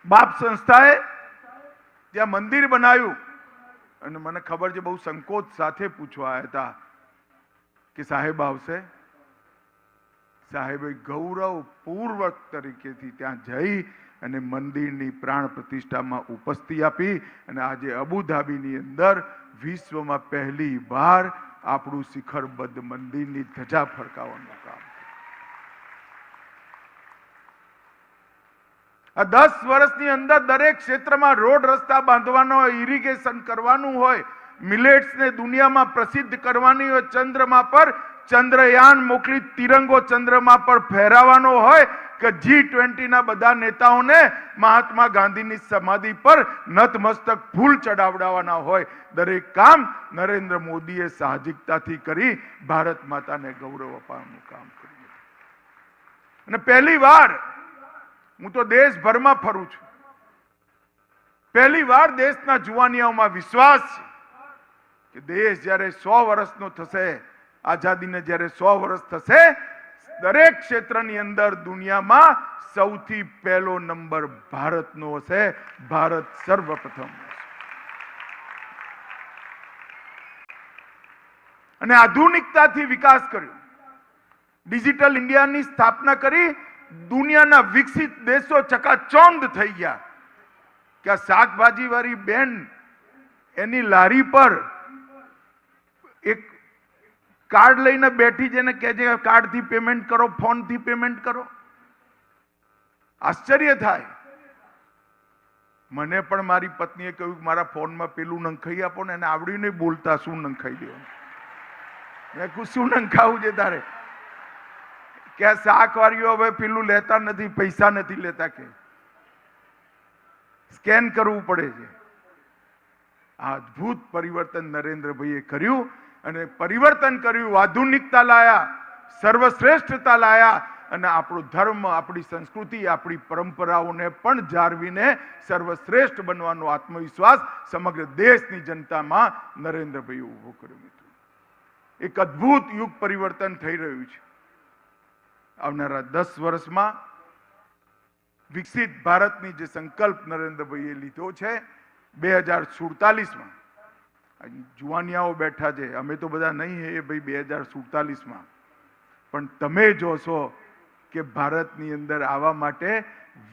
બાપ સંસ્થાએ ત્યાં મંદિર બનાવ્યું અને મને ખબર છે બહુ સંકોચ સાથે પૂછવા આવ્યા હતા કે સાહેબ આવશે. સાહેબે ગૌરવપૂર્વક તરીકેથી ત્યાં જઈ અને મંદિરની પ્રાણ પ્રતિષ્ઠામાં ઉપસ્થિતિ આપી અને આજે અબુધાબીની અંદર વિશ્વમાં પહેલી વાર આપણું શિખરબદ્ધ મંદિરની ધજા ફરકાવવાનું કામ. આ 10 વર્ષની અંદર દરેક ક્ષેત્રમાં રોડ રસ્તા બાંધવાનો હોય, ઇરિગેશન કરવાનું હોય, મિલેટ્સને દુનિયામાં પ્રસિદ્ધ કરવાની હોય, ચંદ્રમા પર ચંદ્રયાન મોકલી તિરંગો ચંદ્રમા પર ફહેરાવાનો હોય કે G20 ના બધા નેતાઓને મહાત્મા ગાંધીની સમાધિ પર નતમસ્તક ફૂલ ચડાવડાવવાના હોય, દરેક કામ નરેન્દ્ર મોદીએ સાહજિકતાથી કરી ભારત માતાને ગૌરવ અપાવવાનું કામ કર્યું. અને પહેલી વાર હું તો દેશભરમાં ફરું છું, પહેલી વાર દેશના જુવાનિયાઓમાં વિશ્વાસ છે કે દેશ જ્યારે 100 વર્ષનો થશે, આઝાદીને જ્યારે 100 વર્ષ થશે, દરેક ક્ષેત્રની અંદર દુનિયામાં સૌથી પહેલો નંબર ભારતનો હશે. ભારત સર્વપ્રથમ. અને આધુનિકતાથી વિકાસ કર્યો, ડિજિટલ ઇન્ડિયાની સ્થાપના કરી, દુનિયાના વિકસિત દેશો ચકાચૌંધ થઈ ગયા કે આ શાકભાજી વાળી બેન એની લારી પર એક કાર્ડ લઈને બેઠી જેને કહે છે કાર્ડથી પેમેન્ટ કરો, ફોનથી પેમેન્ટ કરો. આશ્ચર્ય થાય. મને પણ મારી પત્નીએ કહ્યું કે મારા ફોનમાં પેલું નંખાઈ આપો ને, એને આવડ્યું નહીં બોલતા શું નંખાઈ દેવાનું. મેં કહ્યું શું નંખાવું છે તારે? કે આ શાકવાળીઓ હવે પેલું લેતા નથી, પૈસા નથી લેતા, કે સ્કેન કરવું પડે છે. આ અદ્ભુત પરિવર્તન નરેન્દ્રભાઈએ કર્યું અને પરિવર્તન કર્યું, આધુનિકતા લાયા, સર્વશ્રેષ્ઠતા લાયા અને આપણો ધર્મ, આપણી સંસ્કૃતિ, આપણી પરંપરાઓને પણ જાળવીને સર્વશ્રેષ્ઠ બનવાનો આત્મવિશ્વાસ સમગ્ર દેશની જનતામાં નરેન્દ્રભાઈએ ઉભો કર્યો. મિત્રો, એક અદ્ભુત યુગ પરિવર્તન થઈ રહ્યું છે. આવનારા 10 વર્ષમાં વિકસિત ભારતની જે સંકલ્પ નરેન્દ્રભાઈએ લીધો છે, 2047માં જુવાનિયાઓ બેઠા છે, અમે તો બધા નહીં એ ભાઈ 2047માં, પણ તમે જોશો કે ભારતની અંદર આવવા માટે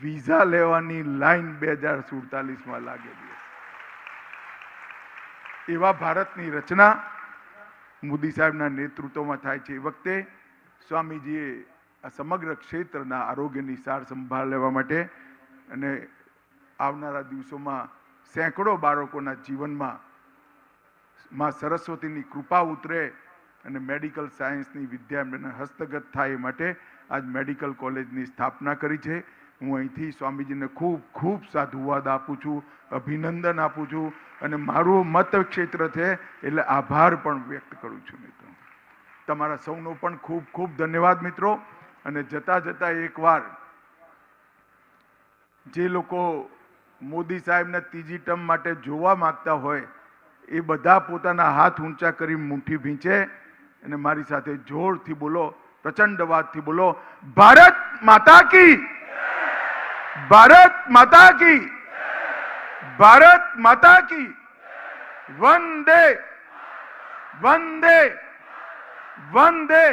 વિઝા લેવાની લાઈન 2047માં લાગેલી છે. એવા ભારતની રચના મોદી સાહેબના નેતૃત્વમાં થાય છે. એ વખતે સ્વામીજીએ આ સમગ્ર ક્ષેત્રના આરોગ્યની સાર સંભાળ લેવા માટે અને આવનારા દિવસોમાં સેંકડો બાળકોના જીવનમાં માં સરસ્વતીની કૃપા ઉતરે અને મેડિકલ સાયન્સની વિદ્યા એમને હસ્તગત થાય એ માટે આજ મેડિકલ કોલેજની સ્થાપના કરી છે. હું અહીંથી સ્વામીજીને ખૂબ ખૂબ સાધુવાદ આપું છું, અભિનંદન આપું છું અને મારું મત ક્ષેત્ર છે એટલે આભાર પણ વ્યક્ત કરું છું. મિત્રો, તમારા સૌનો પણ ખૂબ ખૂબ ધન્યવાદ. મિત્રો, અને જતા જતા એકવાર જે લોકો મોદી સાહેબને ત્રીજી ટર્મ માટે જોવા માંગતા હોય એ બધા પોતાના હાથ ઊંચા કરી મુઠ્ઠી ભીંચે અને મારી સાથે જોરથી બોલો, પ્રચંડ અવાજથી બોલો, ભારત માતા કી, ભારત માતા કી, ભારત માતા કી, વંદે વંદે વંદે.